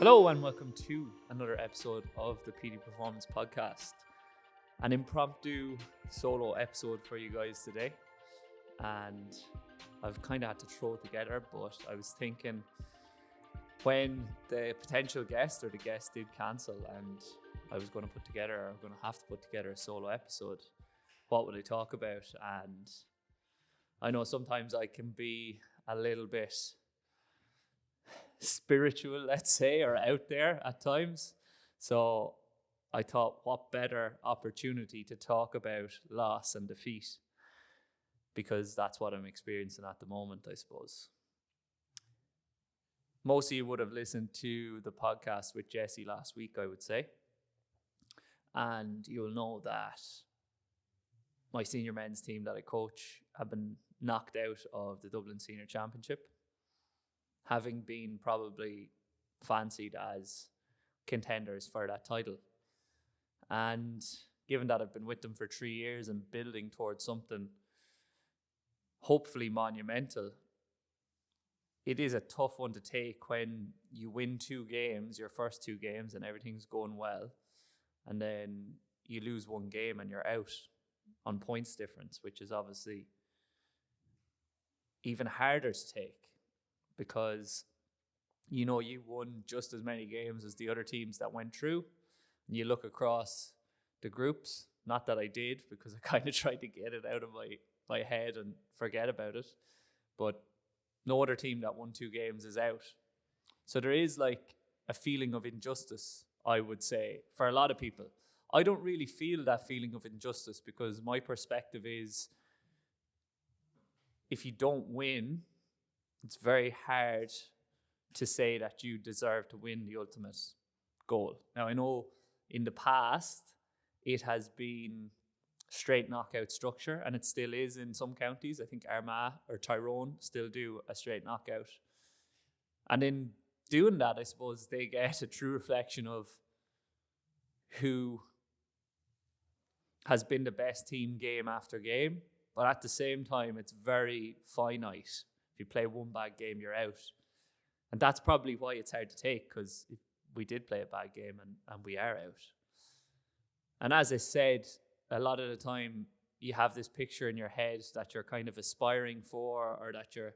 Hello and welcome to another episode of the Petey Performance Podcast. An impromptu solo episode for you guys today. And I've kind of had to throw it together, but I was thinking when the potential guest or the guest did cancel and I was going to have to put together a solo episode, what would I talk about? And I know sometimes I can be a little bit spiritual, let's say, or out there at times. So I thought, what better opportunity to talk about loss and defeat, because that's what I'm experiencing at the moment, I suppose. Most of you would have listened to the podcast with Jesse last week, I would say. And you'll know that my senior men's team that I coach have been knocked out of the Dublin Senior Championship, having been probably fancied as contenders for that title. And given that I've been with them for 3 years and building towards something hopefully monumental, it is a tough one to take when you win 2 games, your first 2 games, and everything's going well, and then you lose 1 game and you're out on points difference, which is obviously even harder to take, because you know you won just as many games as the other teams that went through. And you look across the groups, not that I did, because I kind of tried to get it out of my head and forget about it, but no other team that won 2 games is out. So there is like a feeling of injustice, I would say, for a lot of people. I don't really feel that feeling of injustice, because my perspective is, if you don't win, it's very hard to say that you deserve to win the ultimate goal. Now, I know in the past it has been straight knockout structure, and it still is in some counties. I think Armagh or Tyrone still do a straight knockout. And in doing that, I suppose they get a true reflection of who has been the best team game after game. But at the same time, it's very finite. If you play 1 bad game, you're out. And that's probably why it's hard to take, because we did play a bad game and we are out. And as I said, a lot of the time you have this picture in your head that you're kind of aspiring for, or that you're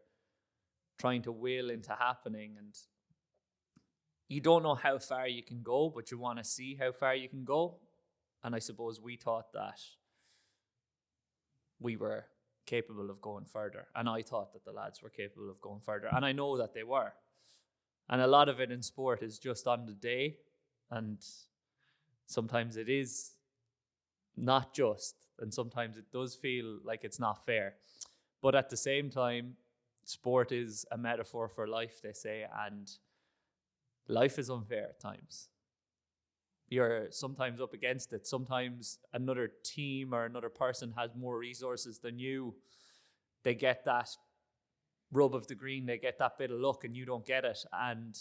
trying to will into happening. And you don't know how far you can go, but you want to see how far you can go. And I suppose we thought that we were capable of going further, and I thought that the lads were capable of going further, and I know that they were. And a lot of it in sport is just on the day, and sometimes it is not just, and sometimes it does feel like it's not fair. But at the same time, sport is a metaphor for life, they say, and life is unfair at times. You're sometimes up against it. Sometimes another team or another person has more resources than you. They get that rub of the green, they get that bit of luck, and you don't get it. And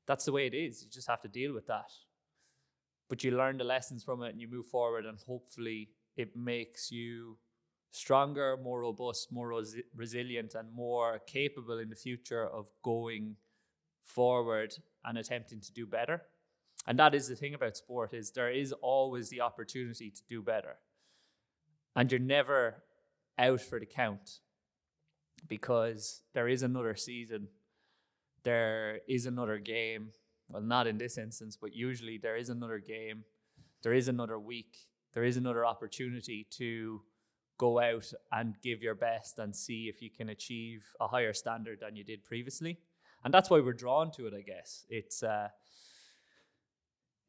that's the way it is. You just have to deal with that. But you learn the lessons from it and you move forward, and hopefully it makes you stronger, more robust, more resilient, and more capable in the future of going forward and attempting to do better. And that is the thing about sport, is there is always the opportunity to do better. And you're never out for the count, because there is another season, there is another game. Well, not in this instance, but usually there is another game, there is another week, there is another opportunity to go out and give your best and see if you can achieve a higher standard than you did previously. And that's why we're drawn to it, I guess.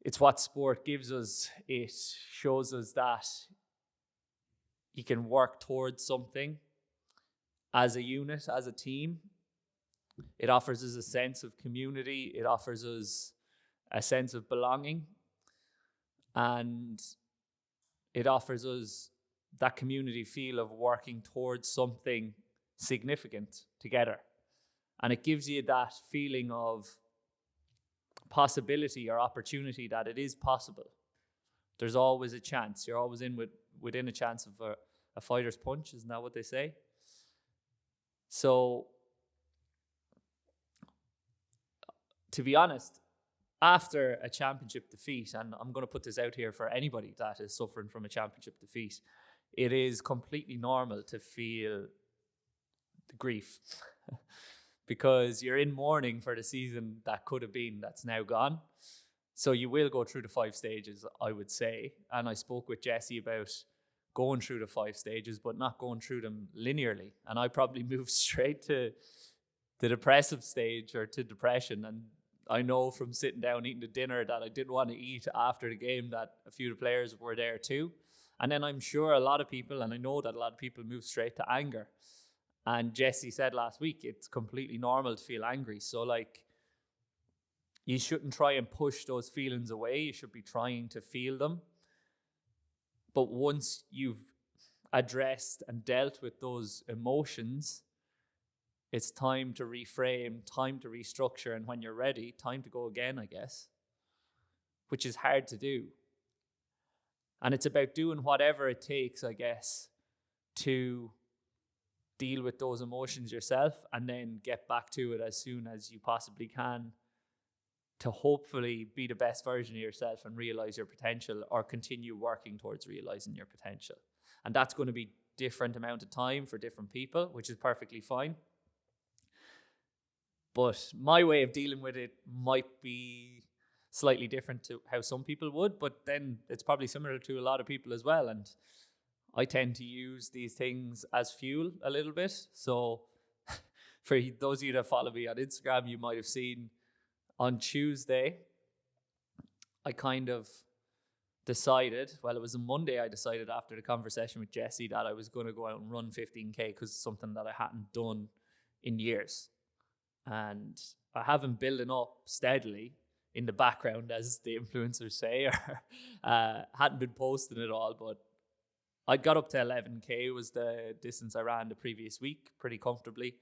It's what sport gives us. It shows us that you can work towards something as a unit, as a team. It offers us a sense of community. It offers us a sense of belonging. And it offers us that community feel of working towards something significant together. And it gives you that feeling of possibility or opportunity, that it is possible. There's always a chance. You're always within a chance of a fighter's punch. Isn't that what they say? So to be honest, after a championship defeat, and I'm going to put this out here for anybody that is suffering from a championship defeat, it is completely normal to feel the grief because you're in mourning for the season that could have been, that's now gone. So you will go through the 5 stages, I would say. And I spoke with Jesse about going through the 5 stages, but not going through them linearly. And I probably moved straight to the depressive stage or to depression. And I know from sitting down eating the dinner that I didn't want to eat after the game that a few of the players were there too. And then I'm sure a lot of people, and I know that a lot of people move straight to anger. And Jesse said last week, it's completely normal to feel angry. So like, you shouldn't try and push those feelings away. You should be trying to feel them. But once you've addressed and dealt with those emotions, it's time to reframe, time to restructure. And when you're ready, time to go again, I guess, which is hard to do. And it's about doing whatever it takes, I guess, to deal with those emotions yourself and then get back to it as soon as you possibly can, to hopefully be the best version of yourself and realize your potential, or continue working towards realizing your potential. And that's going to be different amount of time for different people, which is perfectly fine. But my way of dealing with it might be slightly different to how some people would, but then it's probably similar to a lot of people as well. And I tend to use these things as fuel a little bit. So for those of you that follow me on Instagram, you might have seen on Tuesday, I kind of decided, well, it was a Monday, I decided after the conversation with Jesse that I was going to go out and run 15K because it's something that I hadn't done in years. And I have been building up steadily in the background, as the influencers say, or hadn't been posting it all, but I got up to 11K was the distance I ran the previous week pretty comfortably.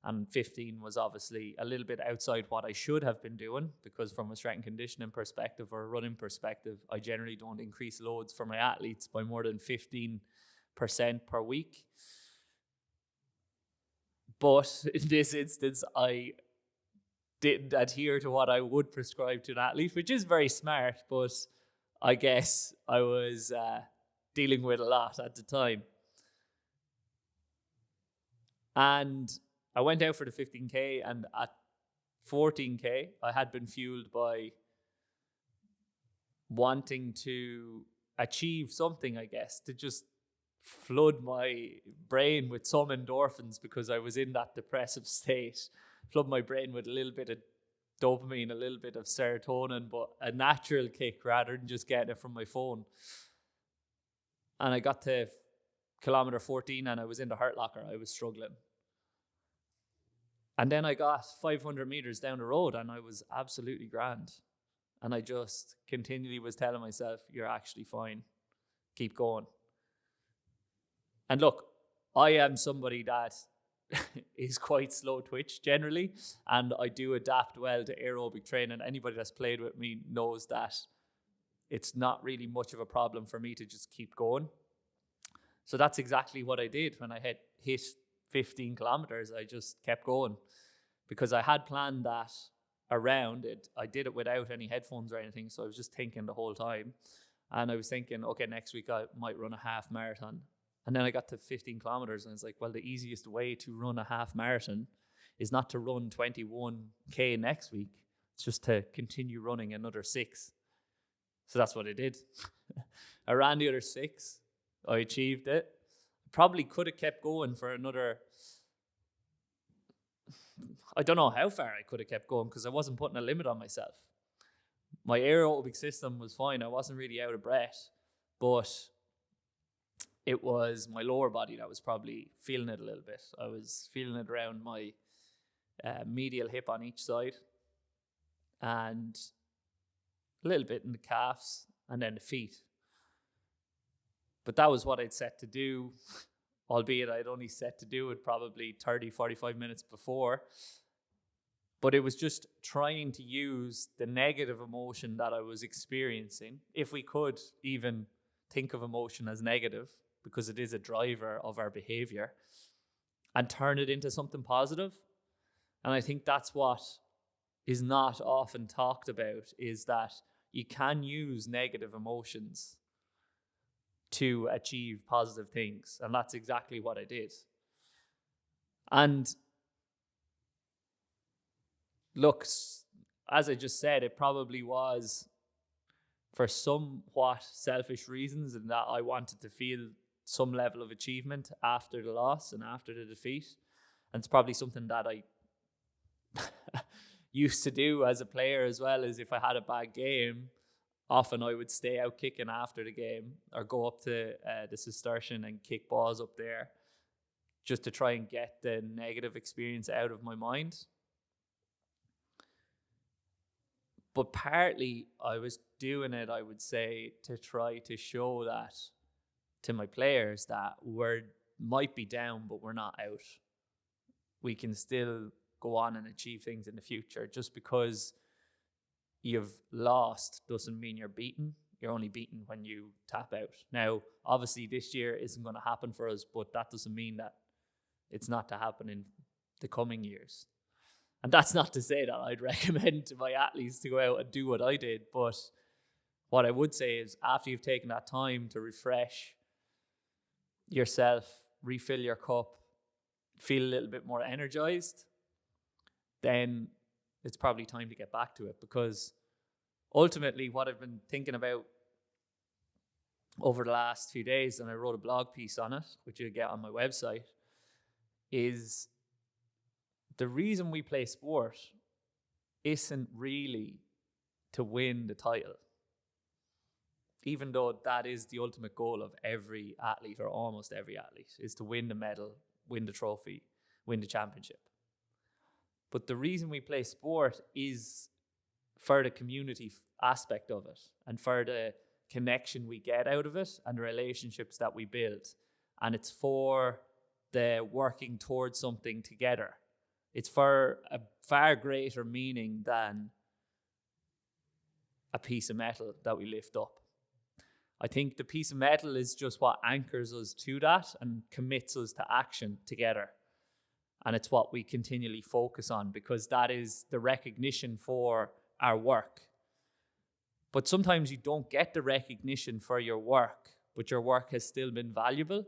And 15 was obviously a little bit outside what I should have been doing, because from a strength and conditioning perspective or a running perspective, I generally don't increase loads for my athletes by more than 15% per week. But in this instance, I didn't adhere to what I would prescribe to an athlete, which is very smart, but I guess I was dealing with a lot at the time. And I went out for the 15K, and at 14K, I had been fueled by wanting to achieve something, I guess, to just flood my brain with some endorphins because I was in that depressive state, flood my brain with a little bit of dopamine, a little bit of serotonin, but a natural kick rather than just getting it from my phone. And I got to kilometer 14 and I was in the heart locker. I was struggling. And then I got 500 meters down the road and I was absolutely grand. And I just continually was telling myself, you're actually fine. Keep going. And look, I am somebody that is quite slow twitch generally, and I do adapt well to aerobic training. Anybody that's played with me knows that it's not really much of a problem for me to just keep going. So that's exactly what I did when I had hit 15 kilometers. I just kept going because I had planned that around it. I did it without any headphones or anything, so I was just thinking the whole time. And I was thinking, okay, next week I might run a half marathon. And then I got to 15 kilometers and it's like, well, the easiest way to run a half marathon is not to run 21K next week. It's just to continue running another 6. So that's what I did. I ran the other 6. I achieved it. Probably could have kept going for another, I don't know how far I could have kept going because I wasn't putting a limit on myself. My aerobic system was fine. I wasn't really out of breath, but it was my lower body that was probably feeling it a little bit. I was feeling it around my medial hip on each side and a little bit in the calves and then the feet. But that was what I'd set to do, albeit I'd only set to do it probably 30, 45 minutes before. But it was just trying to use the negative emotion that I was experiencing, if we could even think of emotion as negative, because it is a driver of our behavior, and turn it into something positive. And I think that's what is not often talked about is that you can use negative emotions to achieve positive things. And that's exactly what I did. And look, as I just said, it probably was for somewhat selfish reasons, in that I wanted to feel some level of achievement after the loss and after the defeat. And it's probably something that I used to do as a player as well. As if I had a bad game, often I would stay out kicking after the game, or go up to the Cistercian and kick balls up there, just to try and get the negative experience out of my mind. But partly I was doing it, I would say, to try to show that to my players that we might be down, but we're not out. We can still go on and achieve things in the future. Just because you've lost doesn't mean you're beaten. You're only beaten when you tap out. Now, obviously this year isn't going to happen for us, but that doesn't mean that it's not to happen in the coming years. And that's not to say that I'd recommend to my athletes to go out and do what I did. But what I would say is, after you've taken that time to refresh yourself, refill your cup, feel a little bit more energized, then it's probably time to get back to it. Because ultimately what I've been thinking about over the last few days, and I wrote a blog piece on it, which you'll get on my website, is the reason we play sport isn't really to win the title. Even though that is the ultimate goal of every athlete, or almost every athlete, is to win the medal, win the trophy, win the championship. But the reason we play sport is for the community aspect of it, and for the connection we get out of it, and the relationships that we build. And it's for the working towards something together. It's for a far greater meaning than a piece of metal that we lift up. I think the piece of metal is just what anchors us to that and commits us to action together. And it's what we continually focus on, because that is the recognition for our work. But sometimes you don't get the recognition for your work, but your work has still been valuable.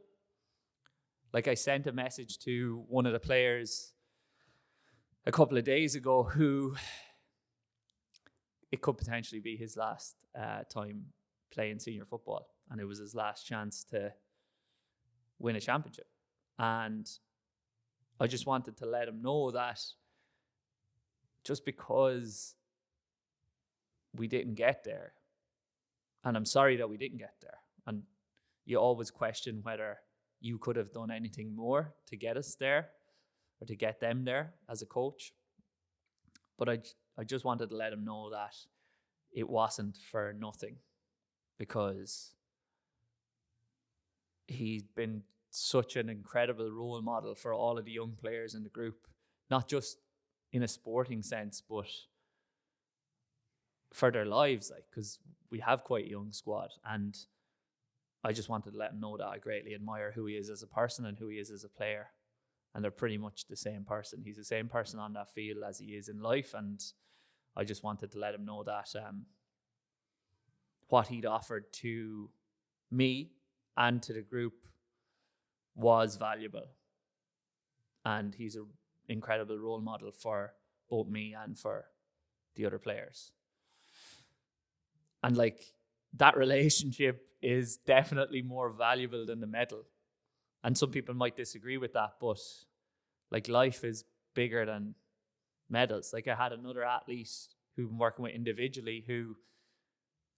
Like, I sent a message to one of the players a couple of days ago who it could potentially be his last time playing senior football, and it was his last chance to win a championship. And I just wanted to let him know that just because we didn't get there, and I'm sorry that we didn't get there, and you always question whether you could have done anything more to get us there, or to get them there as a coach. But I just wanted to let him know that it wasn't for nothing, because he's been such an incredible role model for all of the young players in the group, not just in a sporting sense, but for their lives, like, because we have quite a young squad. And I just wanted to let him know that I greatly admire who he is as a person and who he is as a player. And they're pretty much the same person. He's the same person on that field as he is in life. And I just wanted to let him know that what he'd offered to me and to the group was valuable. And he's an incredible role model for both me and for the other players. And like, that relationship is definitely more valuable than the medal. And some people might disagree with that, but like, life is bigger than medals. Like, I had another athlete who I'm working with individually who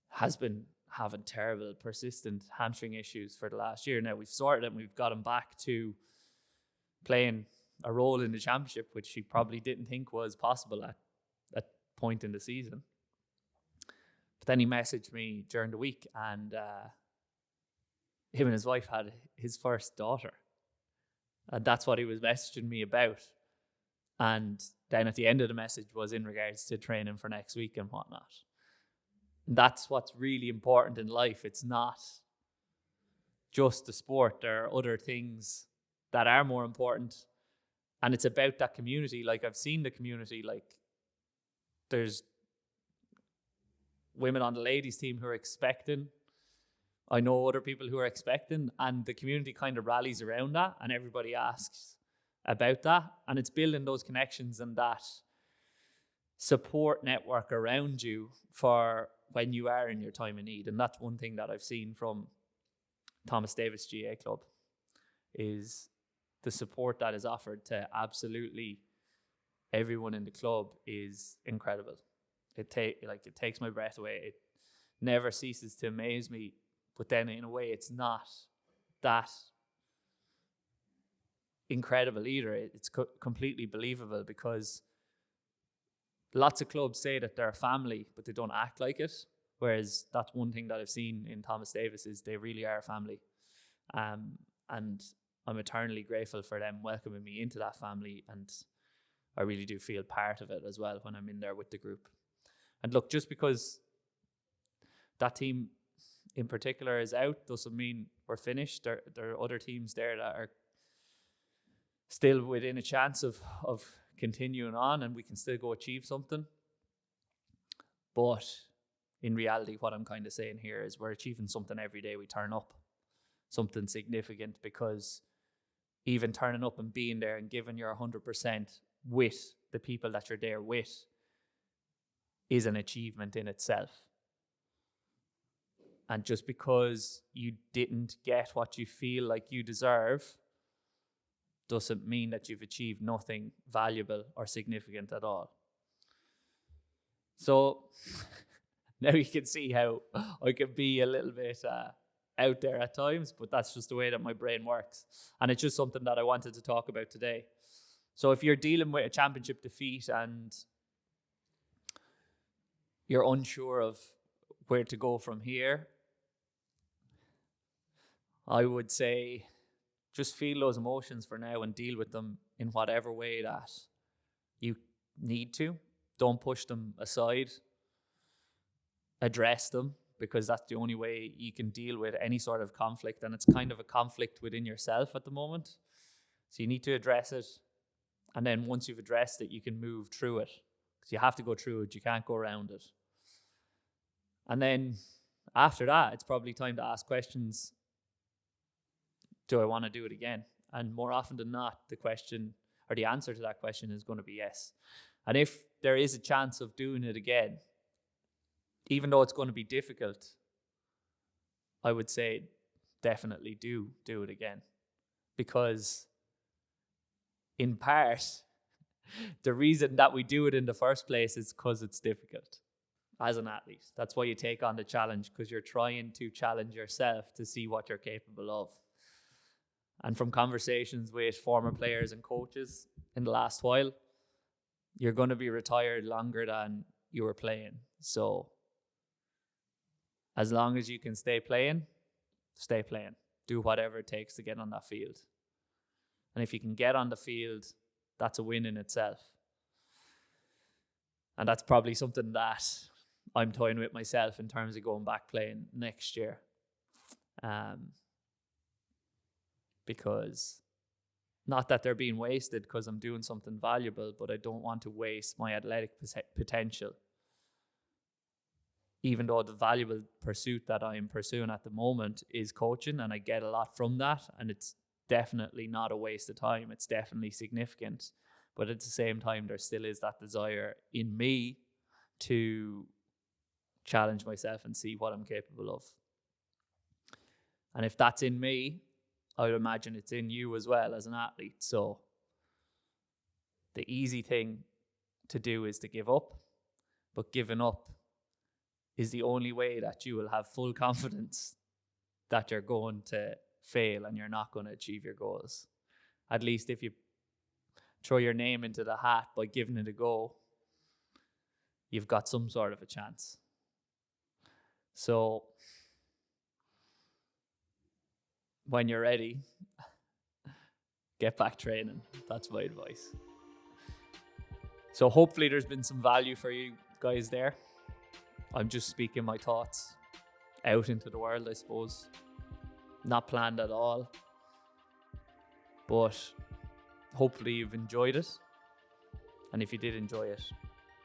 has been having terrible, persistent hamstring issues for the last year. Now we've sorted it and we've got him back to playing a role in the championship, which he probably didn't think was possible at that point in the season. But then he messaged me during the week, and him and his wife had his first daughter. And that's what he was messaging me about. And then at the end of the message was in regards to training for next week and whatnot. And that's what's really important in life. It's not just the sport. There are other things that are more important. And it's about that community. Like, I've seen the community, like, there's women on the ladies team who are expecting. I know other people who are expecting, and the community kind of rallies around that, and everybody asks about that, and it's building those connections and that support network around you for when you are in your time of need. And that's one thing that I've seen from Thomas Davis GA Club, is the support that is offered to absolutely everyone in the club is incredible. It takes my breath away. It never ceases to amaze me. But then in a way, it's not that incredible either. It's completely believable, because lots of clubs say that they're a family, but they don't act like it. Whereas that's one thing that I've seen in Thomas Davis, is they really are a family. And I'm eternally grateful for them welcoming me into that family. And I really do feel part of it as well when I'm in there with the group. And look, just because that team in particular is out doesn't mean we're finished. There are other teams there that are still within a chance of continuing on, and we can still go achieve something. But in reality, what I'm kind of saying here is we're achieving something every day we turn up, something significant, because even turning up and being there and giving your 100% with the people that you're there with is an achievement in itself. And just because you didn't get what you feel like you deserve doesn't mean that you've achieved nothing valuable or significant at all. So now you can see how I can be a little bit out there at times, but that's just the way that my brain works. And it's just something that I wanted to talk about today. So if you're dealing with a championship defeat and you're unsure of where to go from here, I would say just feel those emotions for now and deal with them in whatever way that you need to. Don't push them aside. Address them, because that's the only way you can deal with any sort of conflict. And it's kind of a conflict within yourself at the moment. So you need to address it. And then once you've addressed it, you can move through it. Because you have to go through it. You can't go around it. And then after that, it's probably time to ask questions. Do I want to do it again? And more often than not, the question or the answer to that question is going to be yes. And if there is a chance of doing it again, even though it's going to be difficult, I would say definitely do it again. Because in part, the reason that we do it in the first place is because it's difficult as an athlete. That's why you take on the challenge, because you're trying to challenge yourself to see what you're capable of. And from conversations with former players and coaches in the last while, you're going to be retired longer than you were playing. So as long as you can stay playing, stay playing. Do whatever it takes to get on that field. And if you can get on the field, that's a win in itself. And that's probably something that I'm toying with myself in terms of going back playing next year. Because not that they're being wasted because I'm doing something valuable, but I don't want to waste my athletic potential. Even though the valuable pursuit that I'm pursuing at the moment is coaching, and I get a lot from that, and it's definitely not a waste of time. It's definitely significant. But at the same time, there still is that desire in me to challenge myself and see what I'm capable of. And if that's in me, I would imagine it's in you as well as an athlete. So the easy thing to do is to give up. But giving up is the only way that you will have full confidence that you're going to fail and you're not going to achieve your goals. At least if you throw your name into the hat by giving it a go, you've got some sort of a chance. So when you're ready, get back training. That's my advice. So hopefully there's been some value for you guys there. I'm just speaking my thoughts out into the world, I suppose. Not planned at all. But hopefully you've enjoyed it. And if you did enjoy it,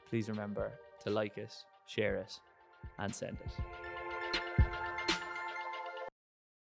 please remember to like it, share it, and send it.